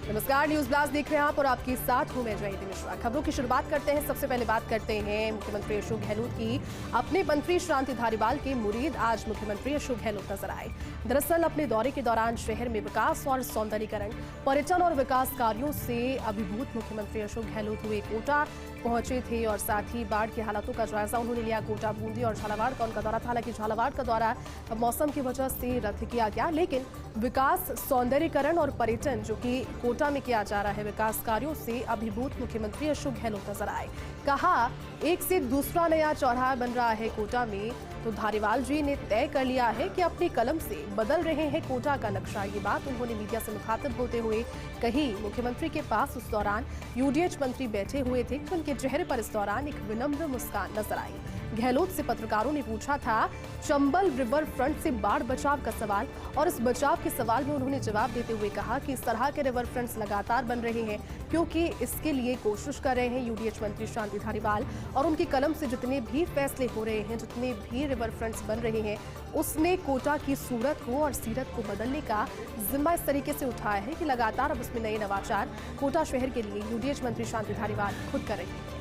नमस्कार, news blast देख रहे हैं आप और आपके साथ हूं मैं जयंती मिश्रा। खबरों की शुरुआत करते हैं। सबसे पहले बात करते हैं मुख्यमंत्री अशोक गहलोत की। अपने मंत्री शांति धारीवाल के मुरीद आज मुख्यमंत्री अशोक गहलोत नजर आए। दरअसल अपने दौरे के दौरान शहर में विकास और सौंदर्यीकरण, पर्यटन और विकास कार्यों से अभिभूत मुख्यमंत्री अशोक गहलोत हुए कोटा पहुंचे थे और साथ ही बाढ़ के हालातों का जायजा उन्होंने लिया। कोटा, बूंदी और झालावाड़ का उनका दौरा था। हालांकि झालावाड़ का दौरा मौसम की वजह से रद्द किया गया, लेकिन विकास, सौंदर्यीकरण और पर्यटन जो कि कोटा में किया जा रहा है, विकास कार्यों से अभिभूत मुख्यमंत्री अशोक गहलोत नजर आए। कहा, एक से दूसरा नया चौराहा बन रहा है कोटा में, तो धारीवाल जी ने तय कर लिया है कि अपनी कलम से बदल रहे हैं कोटा का नक्शा। ये बात उन्होंने मीडिया से मुखातिब होते हुए कही। मुख्यमंत्री के पास उस दौरान यूडीएच मंत्री बैठे हुए थे कि उनके चेहरे पर इस दौरान एक विनम्र मुस्कान नजर आई। गहलोत से पत्रकारों ने पूछा था चंबल रिवर फ्रंट से बाढ़ बचाव का सवाल, और इस बचाव के सवाल में उन्होंने जवाब देते हुए कहा कि इस तरह के रिवर फ्रंट्स लगातार बन रहे हैं क्योंकि इसके लिए कोशिश कर रहे हैं यूडीएच मंत्री शांति धारीवाल, और उनकी कलम से जितने भी फैसले हो रहे हैं, जितने भी रिवर फ्रंट्स बन रहे हैं, उसने कोटा की सूरत को और सीरत को बदलने का जिम्मा इस तरीके से उठाया है कि लगातार अब उसमें नए नवाचार कोटा शहर के लिए यूडीएच मंत्री शांति धारीवाल खुद कर रहे हैं।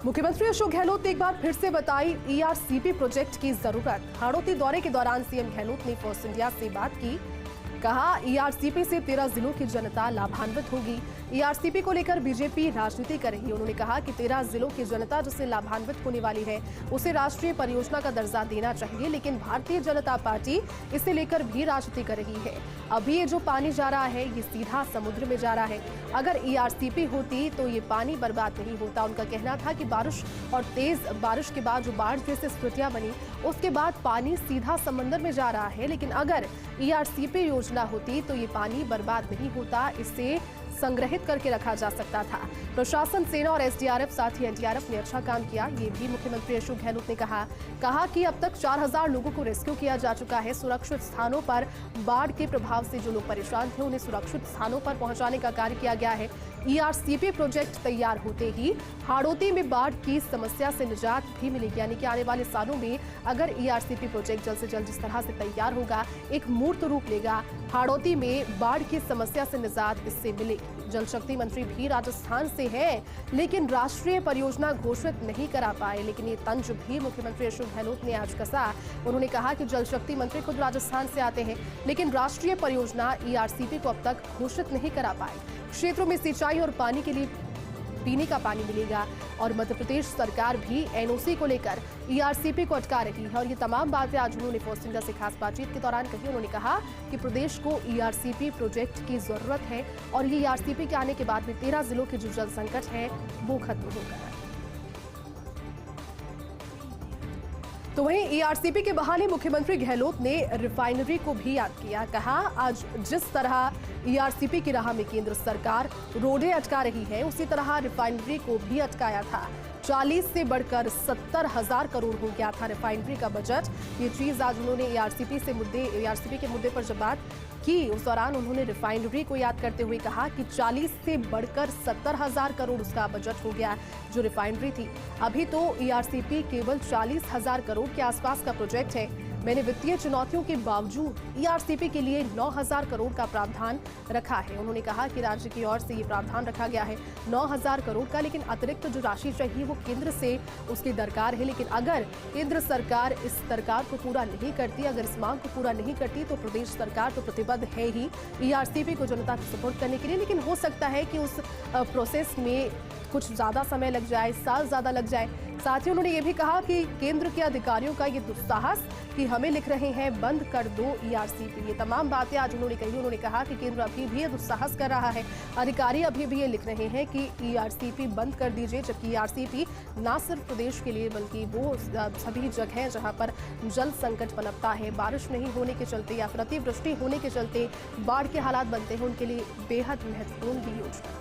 मुख्यमंत्री अशोक गहलोत ने एक बार फिर से बताई ईआरसीपी प्रोजेक्ट की जरूरत। हाड़ौती दौरे के दौरान सीएम गहलोत ने फॉर्स इंडिया से बात की। कहा, ईआरसीपी से 13 जिलों की जनता लाभान्वित होगी। ईआरसीपी को लेकर बीजेपी राजनीति कर रही है। उन्होंने कहा कि 13 जिलों की जनता जिससे लाभान्वित होने वाली है उसे राष्ट्रीय परियोजना का दर्जा देना चाहिए, लेकिन भारतीय जनता पार्टी इसे लेकर भी राजनीति कर रही है। अभी ये जो पानी जा रहा है ये सीधा समुद्र में जा रहा है। अगर ईआरसीपी होती तो ये पानी बर्बाद नहीं होता। उनका कहना था कि बारिश और तेज बारिश के बाद जो बाढ़ जैसी स्थितियां बनी, उसके बाद पानी सीधा समंदर में जा रहा है, लेकिन अगर ईआरसीपी योजना होती तो ये पानी बर्बाद नहीं होता, इसे संग्रहित करके रखा जा सकता था। प्रशासन, सेना और एसडीआरएफ साथ ही एनडीआरएफ ने अच्छा काम किया, ये भी मुख्यमंत्री अशोक गहलोत ने कहा कि अब तक 4000 लोगों को रेस्क्यू किया जा चुका है। सुरक्षित स्थानों पर बाढ़ के प्रभाव से जो लोग परेशान थे उन्हें सुरक्षित स्थानों पर पहुंचाने का कार्य किया गया है। ईआरसीपी प्रोजेक्ट तैयार होते ही हाड़ौती में बाढ़ की समस्या से निजात भी मिलेगी, यानी कि आने वाले सालों में अगर ईआरसीपी प्रोजेक्ट जल्द से जल्द जिस तरह से तैयार होगा, एक मूर्त रूप लेगा, हाड़ौती में बाढ़ की समस्या से निजात इससे मिलेगी। जल शक्ति मंत्री भी राजस्थान से हैं, लेकिन राष्ट्रीय परियोजना घोषित नहीं करा पाए, लेकिन ये तंज भी मुख्यमंत्री अशोक गहलोत ने आज कसा। उन्होंने कहा कि जल शक्ति मंत्री खुद राजस्थान से आते हैं, लेकिन राष्ट्रीय परियोजना ईआरसीपी को अब तक घोषित नहीं करा पाए। क्षेत्रों में सिंचाई और पानी के लिए पीने का पानी मिलेगा, और मध्य प्रदेश सरकार भी एनओसी को लेकर ईआरसीपी को अटका रही है। और ये तमाम बातें आज उन्होंने फॉर्स इंडिया से खास बातचीत के दौरान कही। उन्होंने कहा कि प्रदेश को ईआरसीपी प्रोजेक्ट की जरूरत है, और ये ईआरसीपी के आने के बाद में 13 जिलों के जो जल संकट है वो खत्म होगा। तो वहीं ईआरसीपी के बहाने मुख्यमंत्री गहलोत ने रिफाइनरी को भी याद किया। कहा, आज जिस तरह ईआरसीपी की राह में केंद्र सरकार रोडें अटका रही है, उसी तरह रिफाइनरी को भी अटकाया था। 40 से बढ़कर 70,000 करोड़ हो गया था रिफाइनरी का बजट। ये चीज आज उन्होंने ईआरसीपी के मुद्दे पर जब बात की, उस दौरान उन्होंने रिफाइनरी को याद करते हुए कहा कि 40 से बढ़कर 70,000 करोड़ उसका बजट हो गया जो रिफाइनरी थी। अभी तो ईआरसीपी केवल 40,000 करोड़ के आसपास का प्रोजेक्ट है। मैंने वित्तीय चुनौतियों के बावजूद ईआरसीपी के लिए 9,000 करोड़ का प्रावधान रखा है। उन्होंने कहा कि राज्य की ओर से ये प्रावधान रखा गया है 9,000 करोड़ का, लेकिन अतिरिक्त जो राशि चाहिए वो केंद्र से उसकी दरकार है। लेकिन अगर केंद्र सरकार इस दरकार को पूरा नहीं करती, अगर इस मांग को पूरा नहीं करती, तो प्रदेश सरकार तो प्रतिबद्ध है ही ईआरसीपी को जनता को सपोर्ट करने के लिए, लेकिन हो सकता है कि उस प्रोसेस में कुछ ज्यादा समय लग जाए, साल ज्यादा लग जाए। साथ ही उन्होंने ये भी कहा कि केंद्र के अधिकारियों का ये दुस्साहस कि हमें लिख रहे हैं बंद कर दो ईआरसीपी, ये तमाम बातें आज उन्होंने कही। उन्होंने कहा कि केंद्र अभी भी ये दुस्साहस कर रहा है, अधिकारी अभी भी ये लिख रहे हैं कि ईआरसीपी बंद कर दीजिए, जबकि ईआरसीपी ना सिर्फ प्रदेश के लिए बल्कि वो सभी जगह जहां पर जल संकट पनपता है, बारिश नहीं होने के चलते या फिर अतिवृष्टि होने के चलते बाढ़ के हालात बनते हैं, उनके लिए बेहद महत्वपूर्ण भी योजना।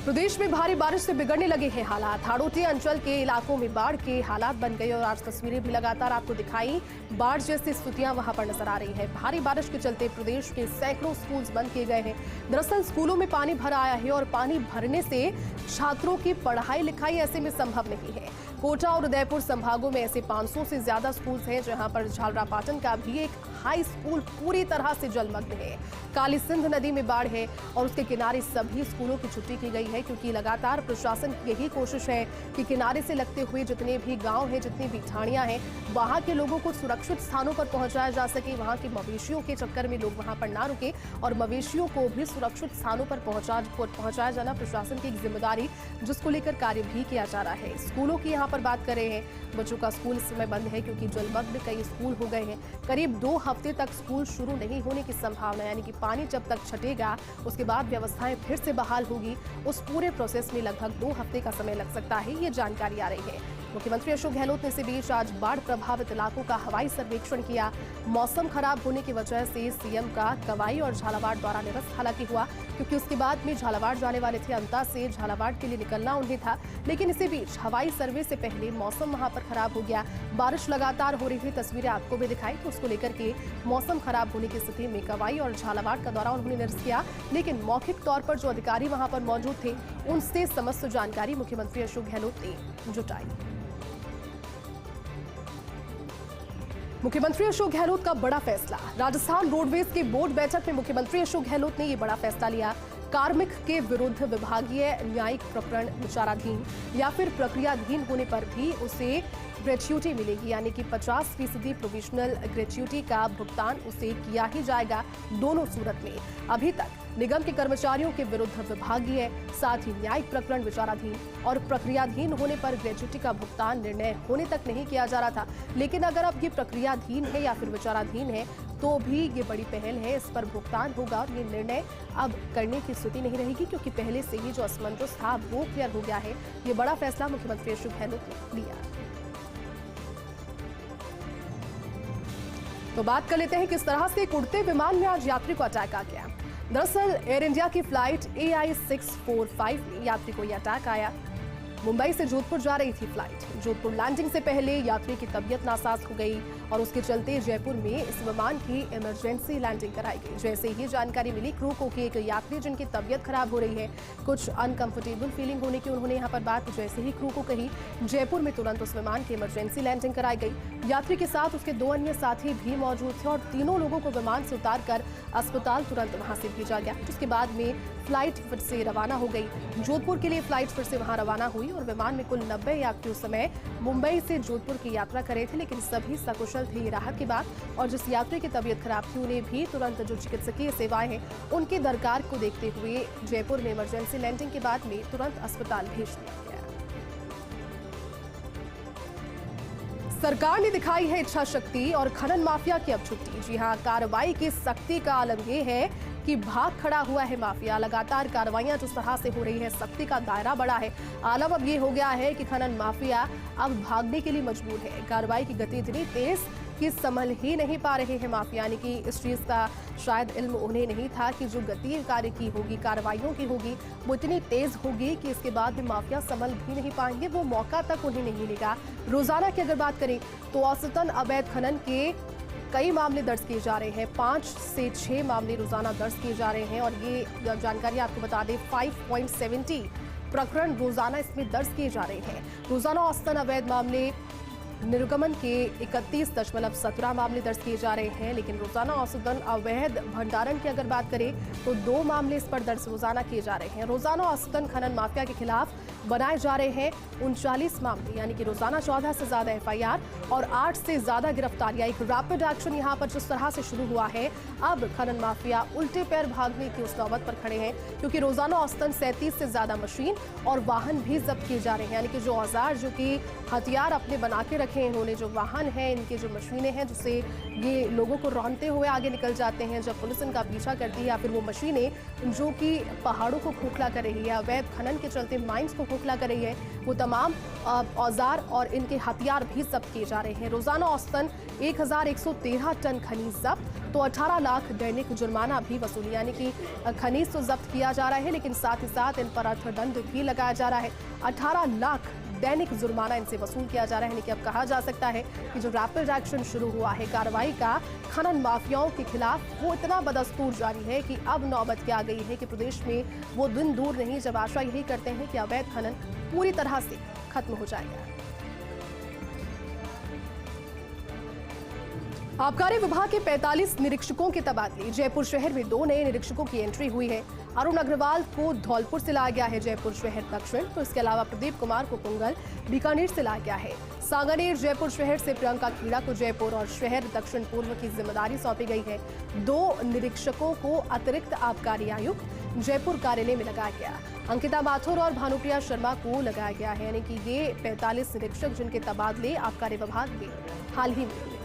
प्रदेश में भारी बारिश से बिगड़ने लगे हैं हालात। हाड़ौती अंचल के इलाकों में बाढ़ के हालात बन गए और आज तस्वीरें भी लगातार आपको दिखाई, बाढ़ जैसी स्थितियां वहां पर नजर आ रही है। भारी बारिश के चलते प्रदेश के सैकड़ों स्कूल्स बंद किए गए हैं। दरअसल स्कूलों में पानी भर आया है और पानी भरने से छात्रों की पढ़ाई लिखाई ऐसे में संभव नहीं है। कोटा और उदयपुर संभागों में ऐसे 500 से ज्यादा स्कूल हैं जहां पर झालरापाटन का भी एक हाई स्कूल पूरी तरह से जलमग्न है। काली सिंध नदी में बाढ़ है और उसके किनारे सभी स्कूलों की छुट्टी की गई है, क्योंकि लगातार प्रशासन की यही कोशिश है कि किनारे से लगते हुए जितने भी गांव हैं, जितनी भी ठाणियां हैं, वहां के लोगों को सुरक्षित स्थानों पर पहुंचाया जा सके, वहां के मवेशियों के चक्कर में लोग वहां पर ना रुके और मवेशियों को भी सुरक्षित स्थानों पर पहुंचाया जाना प्रशासन की एक जिम्मेदारी, जिसको लेकर कार्य भी किया जा रहा है। स्कूलों की यहाँ पर बात कर रहे हैं, बच्चों का स्कूल इस समय बंद है क्योंकि जलमग्न कई स्कूल हो गए हैं। करीब 2 हफ्ते तक स्कूल शुरू नहीं होने की संभावना, यानी कि पानी जब तक छटेगा उसके बाद व्यवस्थाएं फिर से बहाल होगी। उस पूरे प्रोसेस में लगभग 2 हफ्ते का समय लग सकता है, ये जानकारी आ रही है। मुख्यमंत्री अशोक गहलोत ने इसी बीच आज बाढ़ प्रभावित इलाकों का हवाई सर्वेक्षण किया। मौसम खराब होने की वजह से सीएम का कवाई और झालावाड़ दौरा निरस्त हालांकि हुआ, क्योंकि उसके बाद में झालावाड़ जाने वाले थे। अंता से झालावाड़ के लिए निकलना उन्हें था, लेकिन इसी बीच हवाई सर्वे से पहले मौसम वहां पर खराब हो गया। बारिश लगातार हो रही थी, तस्वीरें आपको भी दिखाई, तो उसको लेकर के मौसम खराब होने की स्थिति में कवाई और झालावाड़ का दौरा उन्होंने निरस्त किया। लेकिन मौखिक तौर पर जो अधिकारी वहां पर मौजूद थे, उनसे समस्त जानकारी मुख्यमंत्री अशोक गहलोत ने जुटाई। मुख्यमंत्री अशोक गहलोत का बड़ा फैसला। राजस्थान रोडवेज की बोर्ड बैठक में मुख्यमंत्री अशोक गहलोत ने ये बड़ा फैसला लिया। कार्मिक के विरुद्ध विभागीय न्यायिक प्रकरण विचाराधीन या फिर प्रक्रियाधीन होने पर भी उसे ग्रेच्युटी मिलेगी, यानी कि 50% प्रोविजनल ग्रेच्युटी का भुगतान उसे किया ही जाएगा। दोनों सूरत में अभी तक निगम के कर्मचारियों के विरुद्ध विभागीय, साथ ही न्यायिक प्रकरण विचाराधीन और प्रक्रियाधीन होने पर ग्रेच्युटी का भुगतान निर्णय होने तक नहीं किया जा रहा था। लेकिन अगर अब ये प्रक्रियाधीन है या फिर विचाराधीन है तो भी ये बड़ी पहल है, इस पर भुगतान होगा और ये निर्णय अब करने की स्थिति नहीं रहेगी, क्योंकि पहले से ही जो असमंजस था वो क्लियर हो गया है। ये बड़ा फैसला मुख्यमंत्री अशोक गहलोत ने लिया। तो बात कर लेते हैं किस तरह से एक उड़ते विमान में आज यात्री को अटैक आ गया। दरअसल एयर इंडिया की फ्लाइट AI 645 में यात्री को यह अटैक आया। मुंबई से जोधपुर जा रही थी फ्लाइट। जोधपुर लैंडिंग से पहले यात्री की तबीयत नासाज हो गई और उसके चलते जयपुर में इस विमान की इमरजेंसी लैंडिंग कराई गई। जैसे ही जानकारी मिली क्रू को कि एक यात्री जिनकी तबीयत खराब हो रही है, कुछ अनकंफर्टेबल फीलिंग होने की उन्होंने यहाँ पर बात जैसे ही क्रू को कही, जयपुर में तुरंत उस विमान की इमरजेंसी लैंडिंग कराई गई। यात्री के साथ उसके 2 अन्य साथी भी मौजूद थे और तीनों लोगों को विमान से उतारकर अस्पताल तुरंत वहां से भेजा गया। उसके बाद में फ्लाइट फिर से रवाना हो गई। जोधपुर के लिए फ्लाइट फिर से वहां रवाना हुई और विमान में कुल 90 यात्री उस समय मुंबई से जोधपुर की यात्रा कर रहे थे, लेकिन सभी सकुशल थे, ये राहत की बात। और जिस यात्री की तबीयत खराब थी उन्हें भी तुरंत जो चिकित्सकीय सेवाएं हैं उनके दरकार को देखते हुए जयपुर में इमरजेंसी लैंडिंग के बाद में तुरंत अस्पताल भेज दिया गया। सरकार ने दिखाई है इच्छा शक्ति और खनन माफिया की अब छुट्टी। जी हां, कार्रवाई की सख्ती का आलम यह है कि भाग खड़ा हुआ है माफिया। लगातार कार्रवाइयां जिस तरह से हो रही है, सख्ती का दायरा बड़ा है। आलम अब ये हो गया है कि खनन माफिया अब भागने के लिए मजबूर है। कार्रवाई की गति इतनी तेज कि संभल ही नहीं पा रहे हैं माफिया, यानी कि इस चीज का शायद इल्म उन्हें नहीं था कि जो गति कार्य की होगी, कार्रवाइयों की होगी, वो इतनी तेज होगी कि इसके बाद भी माफिया संभल भी नहीं पाएंगे, वो मौका तक उन्हें नहीं मिलेगा। रोजाना की अगर बात करें तो औसतन अवैध खनन के कई मामले दर्ज किए जा रहे हैं। 5 से 6 मामले रोजाना दर्ज किए जा रहे हैं और ये जानकारी आपको बता दें 5.70 प्रकरण रोजाना इसमें दर्ज किए जा रहे हैं। रोजाना औसतन अवैध मामले निर्गमन के 31.17 मामले दर्ज किए जा रहे हैं, लेकिन रोजाना औसतन अवैध भंडारण की अगर बात करें तो 2 मामले इस पर दर्ज रोजाना किए जा रहे हैं। रोजाना औसतन खनन माफिया के खिलाफ बनाए जा रहे हैं 39 मामले, यानी कि रोजाना 14 से ज्यादा FIR और 8 से ज्यादा गिरफ्तारियां। एक रैपिड एक्शन यहां पर जिस तरह से शुरू हुआ है, अब खनन माफिया उल्टे पैर भागने की उस नौबत पर खड़े हैं, क्योंकि रोजाना औसतन 37 से ज्यादा मशीन और वाहन भी जब्त किए जा रहे हैं, यानी कि जो औजार, जो कि हथियार अपने बना के रखे हैं इन्होंने, जो वाहन है, इनके जो मशीनें हैं जिससे ये लोगों को रौंदते हुए आगे निकल जाते हैं जब पुलिस इनका पीछा करती है, या फिर वो मशीनें जो कि पहाड़ों को खोखला कर रही है, अवैध खनन के चलते माइंस को खोखला कर रही है, वो तमाम औजार और इनके हथियार भी जब्त किए जा रहे हैं। रोजाना औसतन 1113 टन खनीज जब्त, तो 18 लाख दैनिक जुर्माना भी वसूली, यानी कि खनीज तो जब्त किया जा रहा है लेकिन साथ ही साथ इन पर अर्थदंड भी लगाया जा रहा है। 18 लाख दैनिक जुर्माना इनसे वसूल किया जा रहा है। कि अब कहा जा सकता है कि जो रैपिड एक्शन शुरू हुआ है कार्रवाई का खनन माफियाओं के खिलाफ, वो इतना बदस्तूर जारी है कि अब नौबत क्या आ गई है कि प्रदेश में वो दिन दूर नहीं जब आशा यही करते हैं कि अवैध खनन पूरी तरह से खत्म हो जाएगा। आबकारी विभाग के 45 निरीक्षकों के तबादले। जयपुर शहर में 2 नए निरीक्षकों की एंट्री हुई है। अरुण अग्रवाल को धौलपुर से लाया गया है जयपुर शहर दक्षिण, तो इसके अलावा प्रदीप कुमार को पुंगल बीकानेर से लाया गया है। सांगानेर जयपुर शहर से प्रियंका खेड़ा को जयपुर और शहर दक्षिण पूर्व की जिम्मेदारी सौंपी गई है। 2 निरीक्षकों को अतिरिक्त आबकारी आयुक्त जयपुर कार्यालय में लगाया गया। अंकिता माथुर और भानुप्रिया शर्मा को लगाया गया है, यानी कि ये 45 निरीक्षक जिनके तबादले आबकारी विभाग में हाल ही में।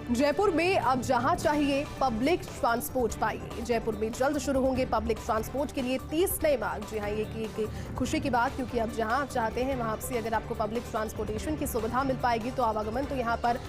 जयपुर में अब जहां चाहिए पब्लिक ट्रांसपोर्ट पाइए। जयपुर में जल्द शुरू होंगे पब्लिक ट्रांसपोर्ट के लिए 30 नए मार्ग। जी हाँ, ये एक खुशी की बात, क्योंकि अब जहां आप चाहते हैं वहां से अगर आपको पब्लिक ट्रांसपोर्टेशन की सुविधा मिल पाएगी तो आवागमन तो यहां पर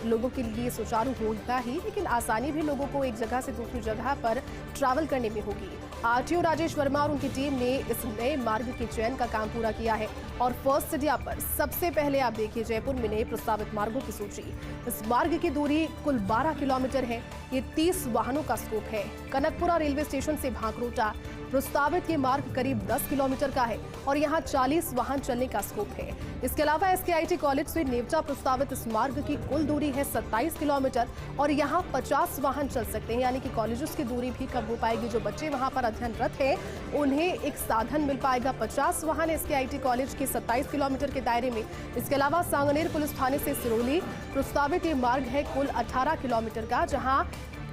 लोगों के लिए सुचारू होगा ही, लेकिन आसानी भी लोगों को एक जगह से दूसरी जगह पर ट्रैवल करने में होगी। आरटीओ राजेश वर्मा और उनकी टीम ने इस नए मार्ग के चयन का काम पूरा किया है और फर्स्ट इंडिया पर सबसे पहले आप देखिए जयपुर में नए प्रस्तावित मार्गों की सूची। इस मार्ग की दूरी कुल 12 किलोमीटर है। ये 30 वाहनों का स्कोप है। कनकपुरा रेलवे स्टेशन से भांकरोटा प्रस्तावित ये मार्ग करीब 10 किलोमीटर का है और यहाँ 40 वाहन चलने का स्कोप है। इसके अलावा एसकेआईटी कॉलेज से नेवटा प्रस्तावित इस मार्ग की कुल दूरी है 27 किलोमीटर और यहाँ 50 वाहन चल सकते हैं, यानी कि कॉलेजेस की दूरी भी कम हो पाएगी। जो बच्चे वहाँ पर अध्ययनरत हैं उन्हें एक साधन मिल पाएगा। 50 वाहन एसकेआईटी कॉलेज के 27 किलोमीटर के दायरे में। इसके अलावा सांगनेर पुलिस थाने से सिरोली प्रस्तावित ये मार्ग है कुल 18 किलोमीटर का, जहाँ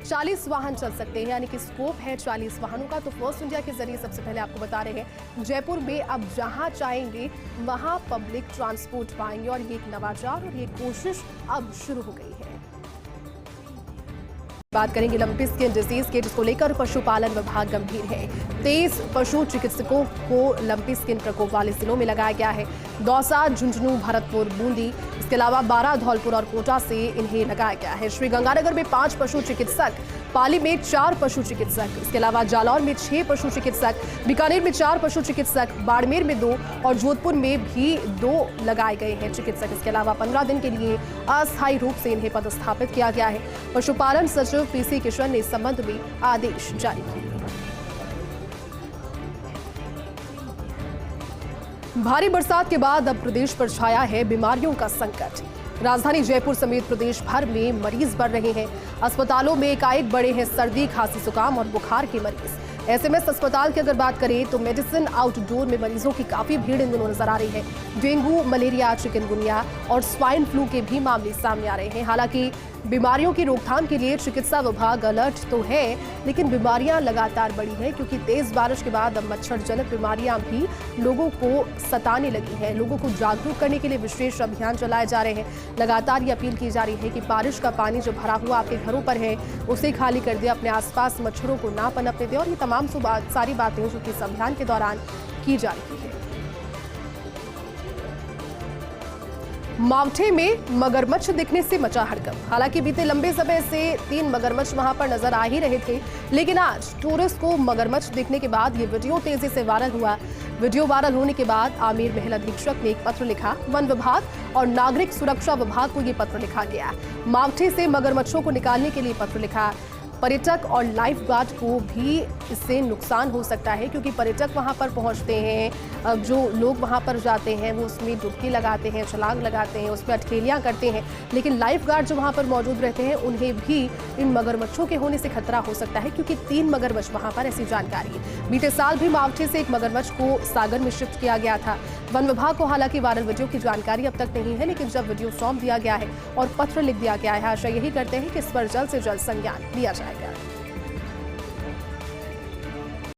40 वाहन चल सकते हैं, यानी कि स्कोप है 40 वाहनों का। तो फर्स्ट इंडिया के जरिए सबसे पहले आपको बता रहे हैं जयपुर में अब जहां चाहेंगे वहां पब्लिक ट्रांसपोर्ट पाएंगे और ये एक नवाचार और ये कोशिश अब शुरू हो गई है। बात करेंगे लंपी स्किन डिजीज के, जिसको लेकर पशुपालन विभाग गंभीर है। 23 पशु चिकित्सकों को लंपी स्किन प्रकोप वाले जिलों में लगाया गया है। दौसा, झुंझुनू, भरतपुर, बूंदी, इसके अलावा 12 धौलपुर और कोटा से इन्हें लगाया गया है। श्रीगंगानगर में 5 पशु चिकित्सक, पाली में 4 पशु चिकित्सक, इसके अलावा जालौर में 6 पशु चिकित्सक, बीकानेर में 4 पशु चिकित्सक, बाड़मेर में 2 और जोधपुर में भी 2 लगाए गए हैं चिकित्सक। इसके अलावा 15 दिन के लिए अस्थायी रूप से इन्हें पदस्थापित किया गया है। पशुपालन सचिव पीसी किशन ने इस संबंध में आदेश जारी किए। भारी बरसात के बाद अब प्रदेश पर छाया है बीमारियों का संकट। राजधानी जयपुर समेत प्रदेश भर में मरीज बढ़ रहे हैं। अस्पतालों में एकाएक बढ़े हैं सर्दी, खांसी, जुकाम और बुखार के मरीज। एसएमएस अस्पताल की अगर बात करें तो मेडिसिन आउटडोर में मरीजों की काफी भीड़ इन दिनों नजर आ रही है। डेंगू, मलेरिया, चिकनगुनिया और स्वाइन फ्लू के भी मामले सामने आ रहे हैं। हालांकि बीमारियों की रोकथाम के लिए चिकित्सा विभाग अलर्ट तो है, लेकिन बीमारियां लगातार बढ़ी हैं, क्योंकि तेज बारिश के बाद अब मच्छर जनित बीमारियां भी लोगों को सताने लगी हैं। लोगों को जागरूक करने के लिए विशेष अभियान चलाए जा रहे हैं। लगातार ये अपील की जा रही है कि बारिश का पानी जो भरा हुआ आपके घरों पर है उसे खाली कर दे, अपने आसपास मच्छरों को ना पनपने दे। और ये तमाम सारी बातें जो कि इस अभियान के दौरान की जा रही है। मावठे में मगरमच्छ दिखने से मचा हड़कंप। हालांकि बीते लंबे समय से 3 मगरमच्छ वहां पर नजर आ ही रहे थे, लेकिन आज टूरिस्ट को मगरमच्छ दिखने के बाद ये वीडियो तेजी से वायरल हुआ। वीडियो वायरल होने के बाद आमेर महल अधीक्षक ने एक पत्र लिखा। वन विभाग और नागरिक सुरक्षा विभाग को ये पत्र लिखा गया। मावठे से मगरमच्छों को निकालने के लिए पत्र लिखा। पर्यटक और लाइफ गार्ड को भी इससे नुकसान हो सकता है, क्योंकि पर्यटक वहां पर पहुंचते हैं, जो लोग वहां पर जाते हैं वो उसमें डुबकी लगाते हैं, छलांग लगाते हैं, उसमें अटखेलियां करते हैं, लेकिन लाइफ गार्ड जो वहां पर मौजूद रहते हैं उन्हें भी इन मगरमच्छों के होने से खतरा हो सकता है, क्योंकि 3 मगरमच्छ वहां पर, ऐसी जानकारी है। बीते साल भी मावठे से एक मगरमच्छ को सागर में शिफ्ट किया गया था। वन विभाग को हालांकि वायरल वीडियो की जानकारी अब तक नहीं है, लेकिन जब वीडियो सौंप दिया गया है और पत्र लिख दिया गया है, आशा यही करते हैं कि इस पर जल्द से जल्द संज्ञान लिया जाएगा।